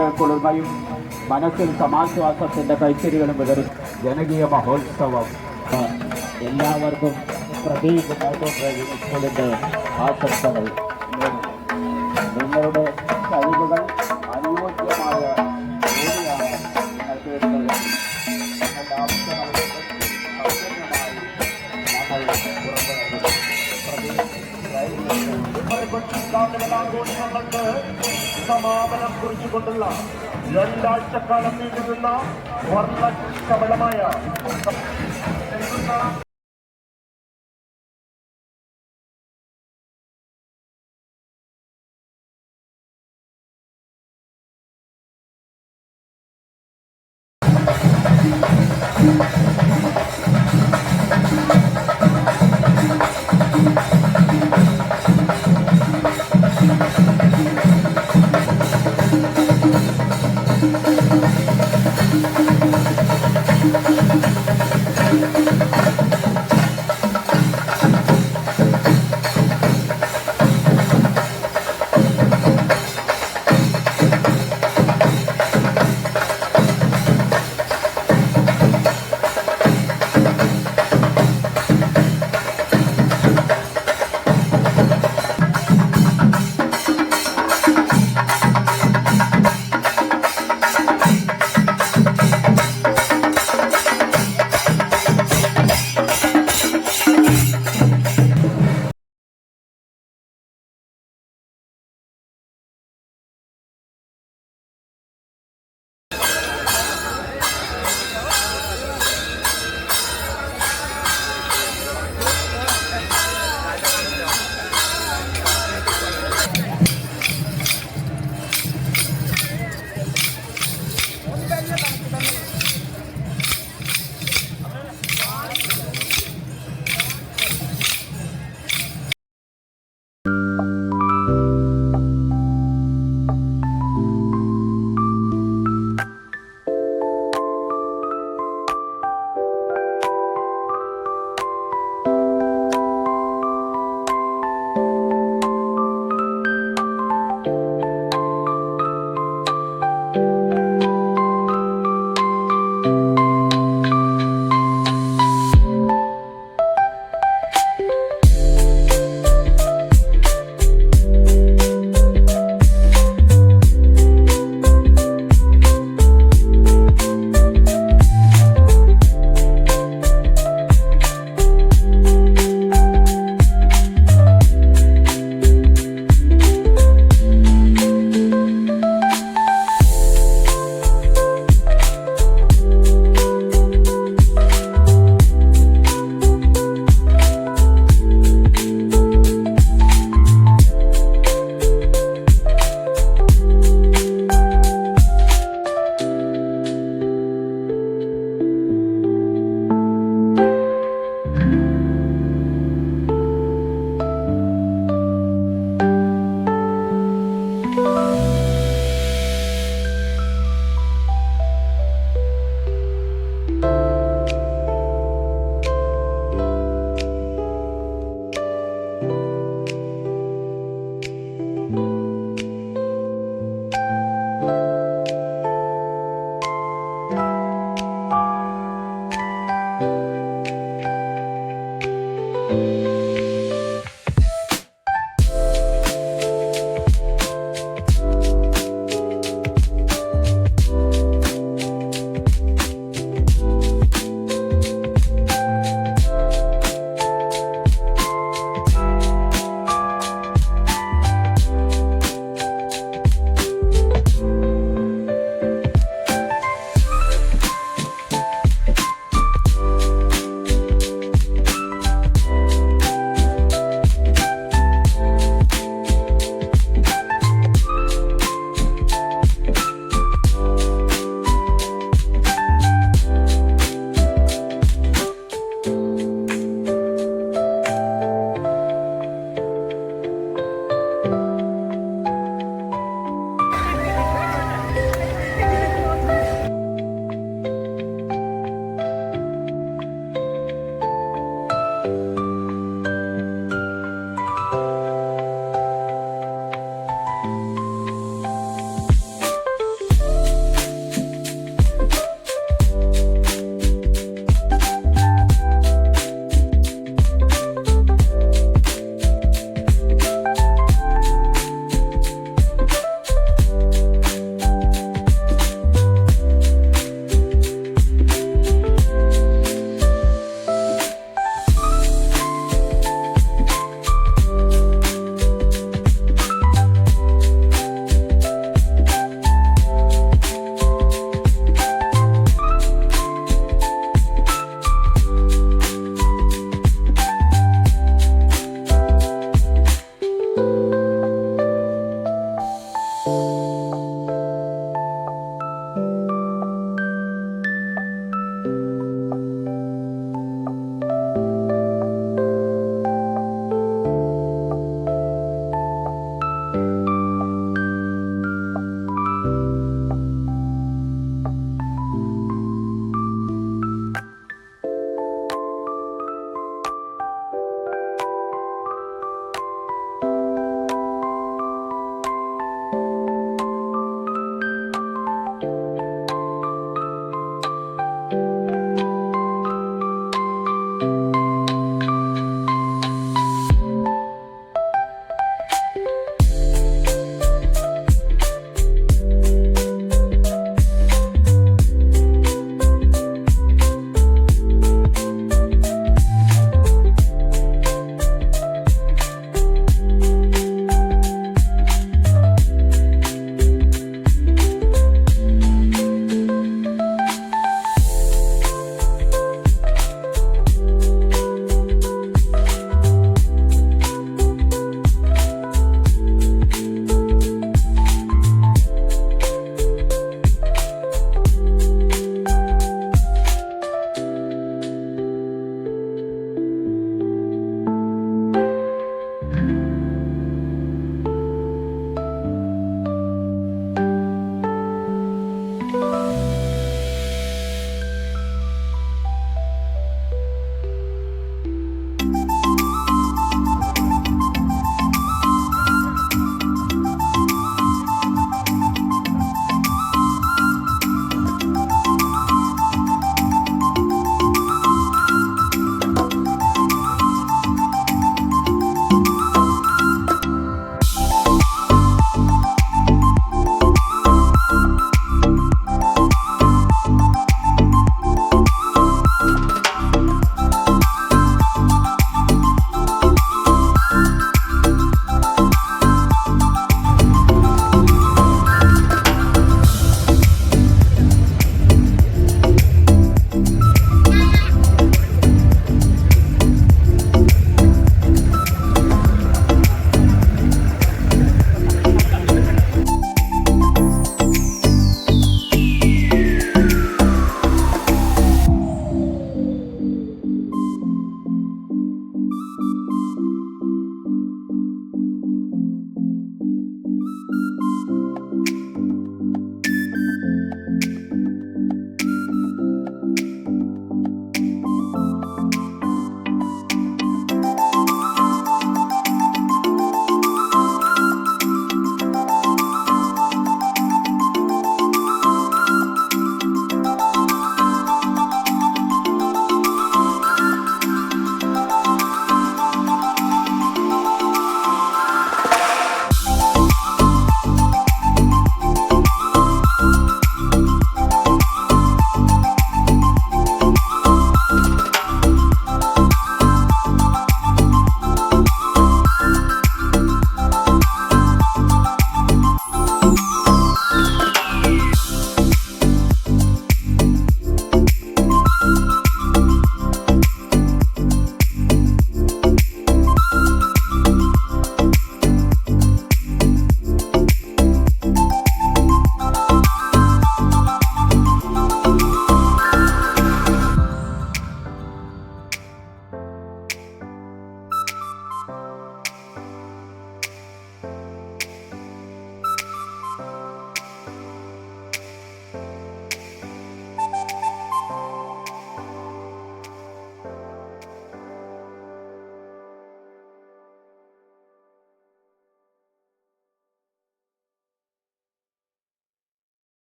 കണ്ണുകൾക്ക് കുളിർമയും മനസ്സിൽ സമാശ്വാസത്തിൻ്റെ കൈത്തരികളും വിതറി ജനകീയ മഹോത്സവം എല്ലാവർക്കും പ്രദീപ് മോട്ടോ ഡ്രൈവിംഗ് സ്കൂളിൻ്റെ ആശംസകൾ. നിങ്ങളുടെ കഴിവുകൾ അനുയോജ്യമായ ജോലിയാണ് നിങ്ങൾക്ക് വേണ്ടി നിങ്ങളുടെ ആവശ്യങ്ങൾക്ക് സൗജന്യമായി ഞങ്ങൾ ആഘോഷങ്ങൾക്ക് സമാപനം കുറിച്ചുകൊണ്ടുള്ള രണ്ടാഴ്ചക്കാലം നീണ്ടുനിന്ന വർണ്ണശബളമായ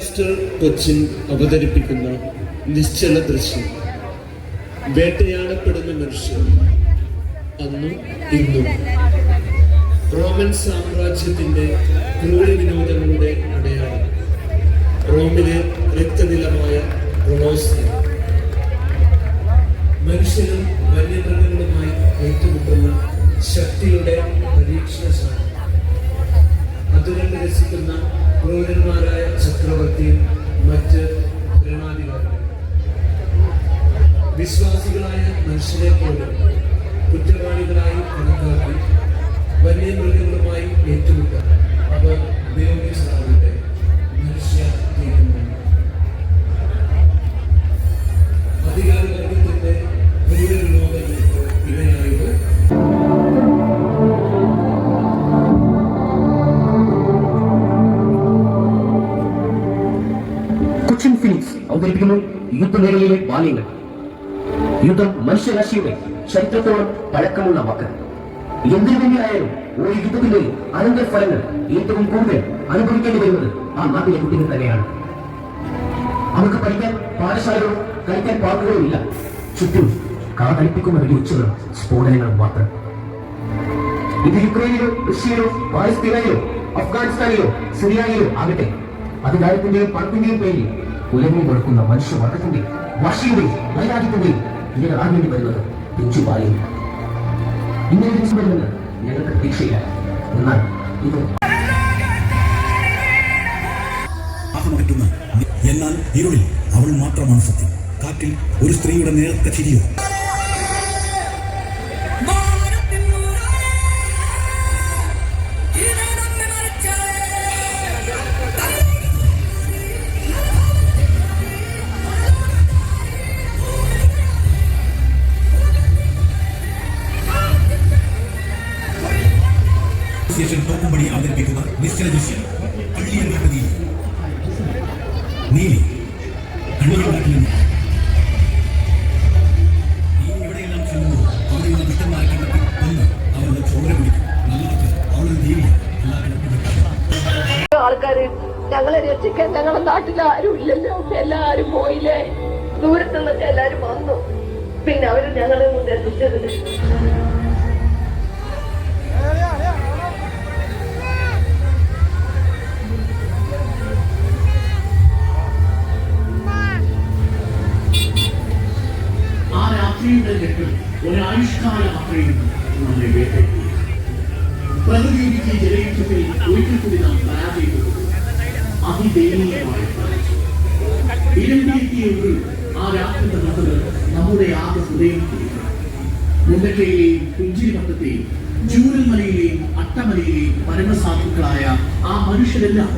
മാസ്റ്റർ കൊച്ചിൻ അവതരിപ്പിക്കുന്ന നിശ്ചല ദൃശ്യം. വേട്ടയാടപ്പെടുന്ന മനുഷ്യർ അന്നും ഇന്നും റോമൻ സാമ്രാജ്യത്തിന്റെ ക്രൂര വിനോദങ്ങളുടെ അടയാളം. റോമിലെ രക്തനിലമായ കൊളോസിയം. മനുഷ്യരും വന്യമൃഗങ്ങളുമായി ഏറ്റുമുട്ടുന്ന ശക്തിയുടെ പരീക്ഷണശാല. അതുകൊണ്ട് രസിക്കുന്ന ക്രൂരന്മാരായ ചക്രവർത്തിയും മറ്റ് ഭരണാധികാരികളും വിശ്വാസികളായ മനുഷ്യരെ പോലെ കുറ്റവാളികളായി കണക്കാക്കി വന്യമൃഗങ്ങളുമായി ഏറ്റുമുട്ടാൻ അവർ ഉപയോഗിച്ചതാകട്ടെ മനുഷ്യ തീരുമാനം. അധികാരവർഗത്തിന്റെ ക്രൂര വിനോദങ്ങൾക്ക് ഇരയായത് കൊച്ചിൻ ഫിലിക്സ് അവതരിപ്പിക്കുന്നു യുദ്ധമേഖലയിലെ ബാല്യങ്ങൾ. യുദ്ധം മനുഷ്യരാശിയുടെ ചരിത്രത്തോളം പഴക്കമുള്ള വാക്ക്. എന്തിനു തന്നെയായാലും ഒരു യുദ്ധത്തിന്റെ അനന്തരഫലങ്ങൾ ഏറ്റവും കൂടുതൽ അനുഭവിക്കേണ്ടി വരുന്നത് ആ നാട്ടിലെ കുട്ടികൾ തന്നെയാണ്. അവർക്ക് പഠിക്കാൻ പാഠശാലകളോ കളിക്കാൻ പാർക്കുകളോ ഇല്ല. ചുറ്റും കാതളിപ്പിക്കുന്ന വെടിവെച്ചുകളും സ്ഫോടനങ്ങളും മാത്രം. ഇത് യുക്രൈനിലോ റഷ്യയിലോ പാലസ്തീനയിലോ അഫ്ഗാനിസ്ഥാനിലോ സിറിയയിലോ ആകട്ടെ, അധികാരത്തിന്റെയും പണത്തിന്റെയും പേരിൽ ഉലങ്ങി കൊടുക്കുന്ന മനുഷ്യവർഗത്തിന്റെ വാശിയുടെയും വൈരാഗ്യത്തിന്റെയും ഇങ്ങനെ അറിയേണ്ടി വരുന്നത് പിഞ്ചു ബാല്യം. ഇങ്ങനെ ദിവസം വരുമെന്ന് ഞങ്ങൾക്ക് പ്രതീക്ഷയില്ല. എന്നാൽ ഇത് ആഹമകറ്റുന്ന എന്നാൽ ഇരുളിൽ അവൾ മാത്രമാണ് സത്യം. കാറ്റിൽ ഒരു സ്ത്രീയുടെ നേർത്ത ചിരിയോ. തോക്കുംപടി അവതരിപ്പിക്കുന്ന നിശ്ചല ദൃശ്യം. കള്ളിയങ്ങാട്ടതിയിൽ നീലി കള്ളിയങ്ങാട്ടിൽ നിന്ന് നീ എവിടെയെല്ലാം ചെല്ലുന്നു അവിടെ നിന്ന് ദുഷ്ടന്മാരെ കണ്ടെത്തി ഒന്ന് അവരുടെ ചോര പിടിക്കും. നല്ലവർക്ക് അവളൊരു ദേവിയാണ്. ആൾക്കാര് ഞങ്ങളെ രക്ഷിക്കാൻ ഞങ്ങളുടെ നാട്ടിൽ ആരും ഇല്ലല്ലോ, എല്ലാരും പോയില്ലേ. ദൂരത്തു നിന്നൊക്കെ എല്ലാരും വന്നു. പിന്നെ അവര് ഞങ്ങളെ രക്ഷിച്ചത്. ആ രാത്രിയുടെ ഞെട്ടിൽ ഒരായുഷ്കാല യാത്രയിൽ നമ്മളെ വേട്ടയാടി. പ്രകൃതിക്ക് ജലയുദ്ധത്തിൽ ഒരിക്കൽ കൂടി നാം പരാജയപ്പെട്ടു. അതിദയനീയമായ ഇരമ്പിയെത്തിയ ഒരു ആ രാത്രി നടന്നത് നമ്മുടെ ആകെ ഹൃദയം തിരികെ. മുണ്ടക്കയിലെയും പുഞ്ചിരിമത്തത്തെയും ചൂരൽമലയിലെയും അട്ടമലയിലെയും പരമസാധുക്കളായ ആ മനുഷ്യരെല്ലാം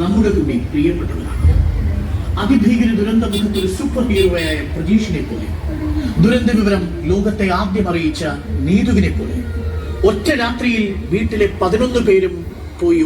നമ്മുടെ കൂടി പ്രിയപ്പെട്ടവരാണ്. അതിഭീകര ദുരന്ത മുഖത്തൊരു സൂപ്പർ ഹീറോയായ പ്രജീഷിനെ പോലെ, ദുരന്ത വിവരം ലോകത്തെ ആദ്യം അറിയിച്ച നീതുവിനെ പോലെ ഒറ്റ രാത്രിയിൽ വീട്ടിലെ 11 പേരും പോയി